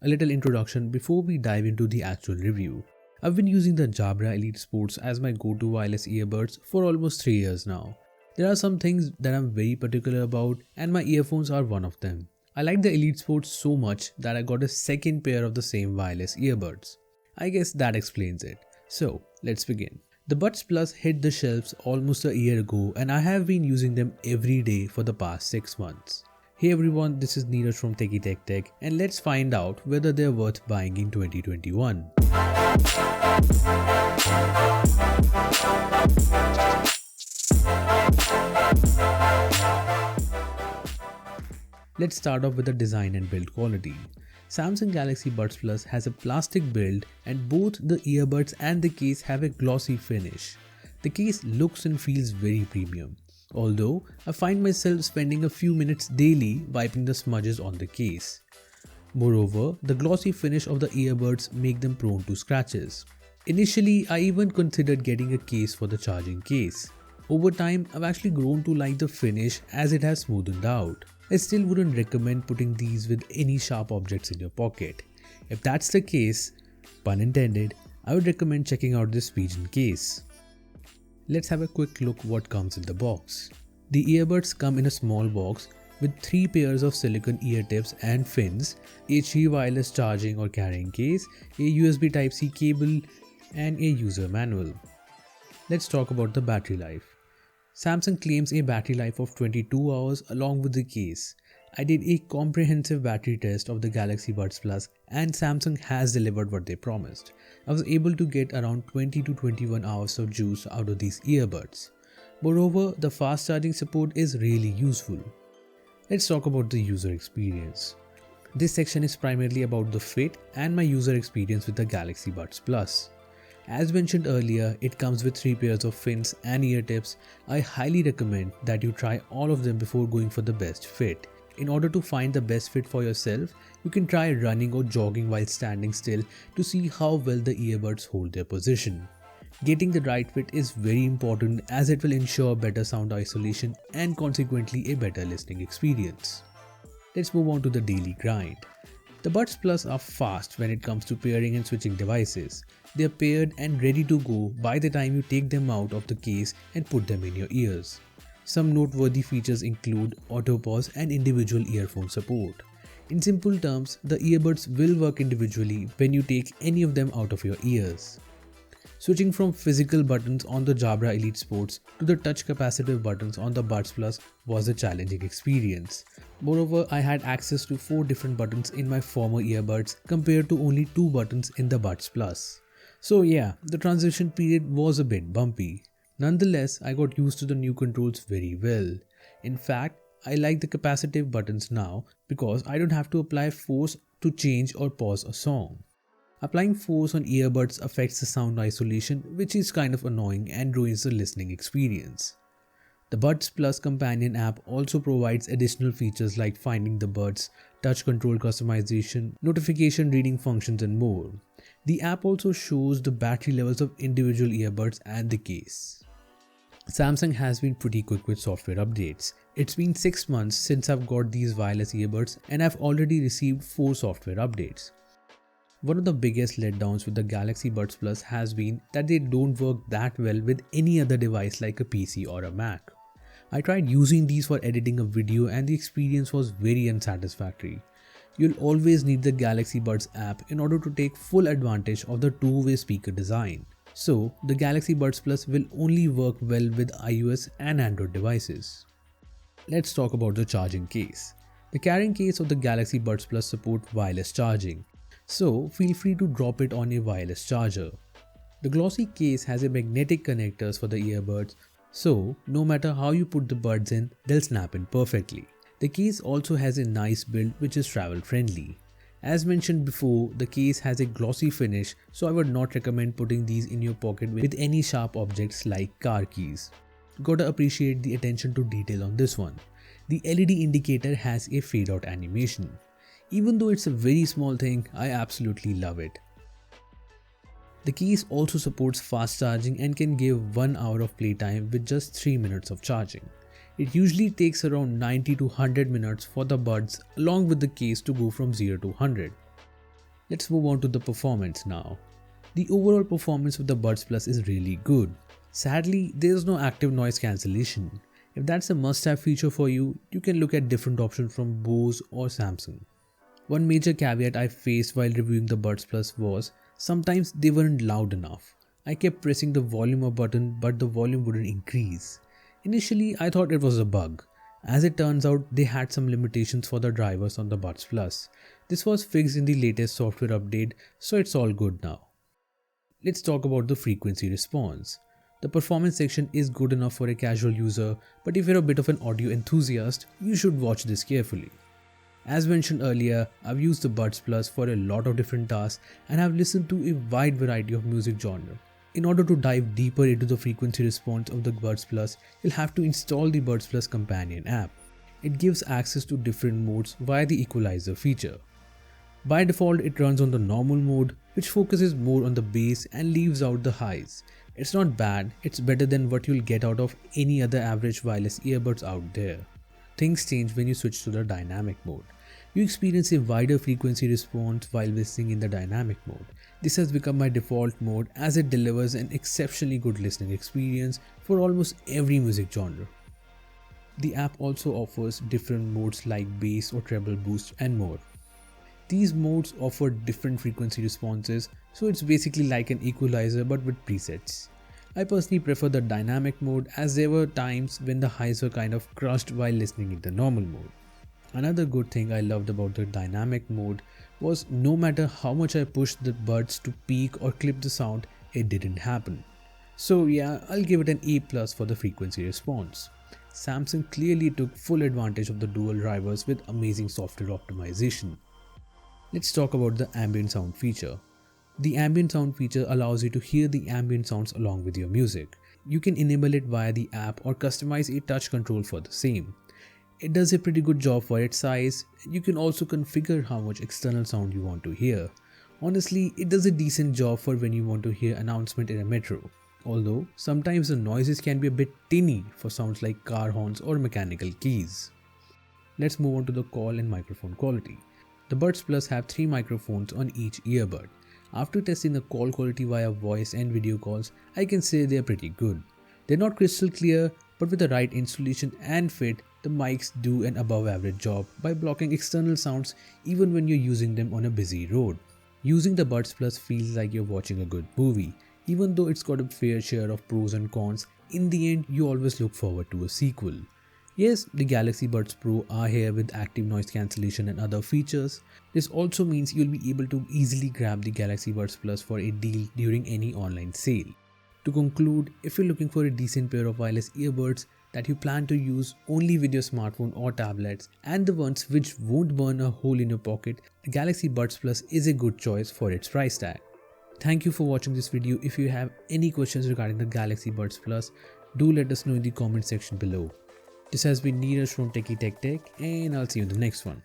A little introduction before we dive into the actual review. I've been using the Jabra Elite Sports as my go-to wireless earbuds for almost 3 years now. There are some things that I'm very particular about and my earphones are one of them. I like the Elite Sports so much that I got a second pair of the same wireless earbuds. I guess that explains it. So, let's begin. The Buds Plus hit the shelves almost a year ago and I have been using them every day for the past 6 months. Hey everyone, this is Neeraj from TechieTechTech and let's find out whether they're worth buying in 2021. Let's start off with the design and build quality. Samsung Galaxy Buds Plus has a plastic build and both the earbuds and the case have a glossy finish. The case looks and feels very premium. Although, I find myself spending a few minutes daily wiping the smudges on the case. Moreover, the glossy finish of the earbuds make them prone to scratches. Initially, I even considered getting a case for the charging case. Over time, I've actually grown to like the finish as it has smoothened out. I still wouldn't recommend putting these with any sharp objects in your pocket. If that's the case, pun intended, I would recommend checking out this Spigen case. Let's have a quick look what comes in the box. The earbuds come in a small box with 3 pairs of silicone ear tips and fins, a Qi wireless charging or carrying case, a USB Type-C cable and a user manual. Let's talk about the battery life. Samsung claims a battery life of 22 hours along with the case. I did a comprehensive battery test of the Galaxy Buds Plus and Samsung has delivered what they promised. I was able to get around 20 to 21 hours of juice out of these earbuds. Moreover, the fast charging support is really useful. Let's talk about the user experience. This section is primarily about the fit and my user experience with the Galaxy Buds Plus. As mentioned earlier, it comes with 3 pairs of fins and ear tips. I highly recommend that you try all of them before going for the best fit. In order to find the best fit for yourself, you can try running or jogging while standing still to see how well the earbuds hold their position. Getting the right fit is very important as it will ensure better sound isolation and consequently a better listening experience. Let's move on to the daily grind. The Buds Plus are fast when it comes to pairing and switching devices. They are paired and ready to go by the time you take them out of the case and put them in your ears. Some noteworthy features include auto pause and individual earphone support. In simple terms, the earbuds will work individually when you take any of them out of your ears. Switching from physical buttons on the Jabra Elite Sports to the touch capacitive buttons on the Buds Plus was a challenging experience. Moreover, I had access to 4 different buttons in my former earbuds compared to only 2 buttons in the Buds Plus. So yeah, the transition period was a bit bumpy. Nonetheless, I got used to the new controls very well. In fact, I like the capacitive buttons now because I don't have to apply force to change or pause a song. Applying force on earbuds affects the sound isolation, which is kind of annoying and ruins the listening experience. The Buds Plus companion app also provides additional features like finding the buds, touch control customization, notification reading functions and more. The app also shows the battery levels of individual earbuds and the case. Samsung has been pretty quick with software updates. It's been 6 months since I've got these wireless earbuds and I've already received 4 software updates. One of the biggest letdowns with the Galaxy Buds Plus has been that they don't work that well with any other device like a PC or a Mac. I tried using these for editing a video and the experience was very unsatisfactory. You'll always need the Galaxy Buds app in order to take full advantage of the two-way speaker design. So, the Galaxy Buds Plus will only work well with iOS and Android devices. Let's talk about the charging case. The carrying case of the Galaxy Buds Plus support wireless charging, so feel free to drop it on a wireless charger. The glossy case has a magnetic connectors for the earbuds, so no matter how you put the buds in, they'll snap in perfectly. The case also has a nice build which is travel friendly. As mentioned before, the case has a glossy finish, so I would not recommend putting these in your pocket with any sharp objects like car keys. Gotta appreciate the attention to detail on this one. The LED indicator has a fade out animation. Even though it's a very small thing, I absolutely love it. The case also supports fast charging and can give 1 hour of playtime with just 3 minutes of charging. It usually takes around 90 to 100 minutes for the buds along with the case to go from 0 to 100. Let's move on to the performance now. The overall performance of the Buds Plus is really good. Sadly, there is no active noise cancellation. If that's a must-have feature for you, you can look at different options from Bose or Samsung. One major caveat I faced while reviewing the Buds Plus was sometimes they weren't loud enough. I kept pressing the volume up button but the volume wouldn't increase. Initially, I thought it was a bug. As it turns out, they had some limitations for the drivers on the Buds Plus. This was fixed in the latest software update, so it's all good now. Let's talk about the frequency response. The performance section is good enough for a casual user, but if you're a bit of an audio enthusiast, you should watch this carefully. As mentioned earlier, I've used the Buds Plus for a lot of different tasks and have listened to a wide variety of music genre. In order to dive deeper into the frequency response of the Buds Plus, you'll have to install the Buds Plus companion app. It gives access to different modes via the equalizer feature. By default, it runs on the normal mode, which focuses more on the bass and leaves out the highs. It's not bad, it's better than what you'll get out of any other average wireless earbuds out there. Things change when you switch to the dynamic mode. You experience a wider frequency response while listening in the dynamic mode. This has become my default mode as it delivers an exceptionally good listening experience for almost every music genre. The app also offers different modes like bass or treble boost and more. These modes offer different frequency responses, so it's basically like an equalizer but with presets. I personally prefer the dynamic mode as there were times when the highs were kind of crushed while listening in the normal mode. Another good thing I loved about the dynamic mode was no matter how much I pushed the buds to peak or clip the sound, it didn't happen. So yeah, I'll give it an A+ for the frequency response. Samsung clearly took full advantage of the dual drivers with amazing software optimization. Let's talk about the ambient sound feature. The ambient sound feature allows you to hear the ambient sounds along with your music. You can enable it via the app or customize a touch control for the same. It does a pretty good job for its size. You can also configure how much external sound you want to hear. Honestly, it does a decent job for when you want to hear announcement in a metro. Although, sometimes the noises can be a bit tinny for sounds like car horns or mechanical keys. Let's move on to the call and microphone quality. The Buds Plus have 3 microphones on each earbud. After testing the call quality via voice and video calls, I can say they are pretty good. They're not crystal clear, but with the right installation and fit, the mics do an above average job by blocking external sounds even when you're using them on a busy road. Using the Buds Plus feels like you're watching a good movie. Even though it's got a fair share of pros and cons, in the end you always look forward to a sequel. Yes, the Galaxy Buds Pro are here with active noise cancellation and other features. This also means you'll be able to easily grab the Galaxy Buds Plus for a deal during any online sale. To conclude, if you're looking for a decent pair of wireless earbuds that you plan to use only with your smartphone or tablets and the ones which won't burn a hole in your pocket, the Galaxy Buds Plus is a good choice for its price tag. Thank you for watching this video. If you have any questions regarding the Galaxy Buds Plus, do let us know in the comment section below. This has been Neeraj from TechieTechTech and I'll see you in the next one.